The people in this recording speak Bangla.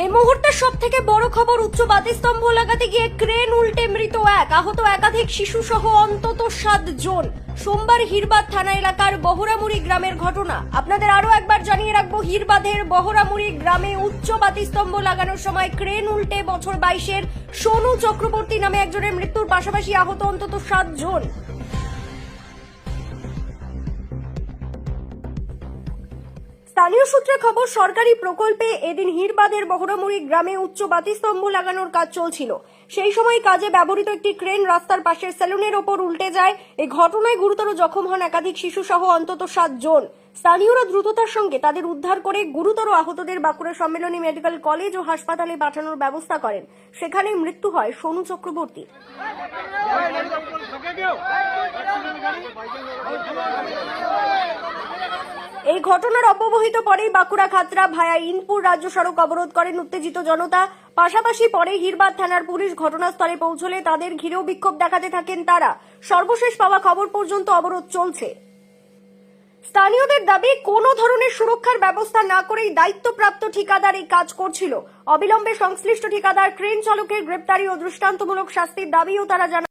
এই মুহূর্তে সব থেকে বড় খবর, উচ্চ বাতিস্তম্ভ লাগাতে গিয়ে ক্রেন উল্টে মৃত এক, আহত একাধিক শিশু সহ অন্তত 7 জন। সোমবার হিরবাদ থানা এলাকার বহরামুড়ি গ্রামের ঘটনা। আপনাদের আরো একবার জানিয়ে রাখবো, হিরবাদের বহরামুড়ি গ্রামে উচ্চ বাতিস্তম্ভ লাগানোর সময় ক্রেন উল্টে বছর 22-এর সোনু চক্রবর্তী নামে একজনের মৃত্যুর পাশাপাশি আহত অন্তত 7 জন। স্থানীয় সূত্রে খবর, সরকারি প্রকল্পে এদিন হিরবাদের বহরামুড়ি গ্রামে উচ্চ বাতিস্তম্ভ লাগানোর কাজ চলছিল। সেই সময় কাজে ব্যবহৃত একটি ক্রেন রাস্তার পাশের সেলুনের ওপর উল্টে যায়। এই ঘটনায় গুরুতর জখম হন একাধিক শিশু সহ অন্তত 7 জন। স্থানীয়রা দ্রুততার সঙ্গে তাদের উদ্ধার করে গুরুতর আহতদের বাঁকুড়া সম্মেলনী মেডিকেল কলেজ ও হাসপাতালে পাঠানোর ব্যবস্থা করেন। সেখানেই মৃত্যু হয় সোনু চক্রবর্তী। এই ঘটনার অব্যবহিত পরেই বাঁকুড়া খাতড়া ভায়া ইনপুর রাজ্য সড়ক অবরোধ করেন উত্তেজিত জনতা। পাশাপাশি পরে হিরবাদ থানার পুলিশ ঘটনাস্থলে পৌঁছলে তাদের ঘিরেও বিক্ষোভ দেখাতে থাকেন তারা। সর্বশেষ পাওয়া খবর পর্যন্ত অবরোধ চলছে। স্থানীয়দের দাবি, কোনো ধরনের সুরক্ষার ব্যবস্থা না করেই দায়িত্বপ্রাপ্ত ঠিকাদার এই কাজ করছিল। অবিলম্বে সংশ্লিষ্ট ঠিকাদার ক্রেন চালকের গ্রেপ্তারি ও দৃষ্টান্তমূলক শাস্তির দাবিও তারা জানান।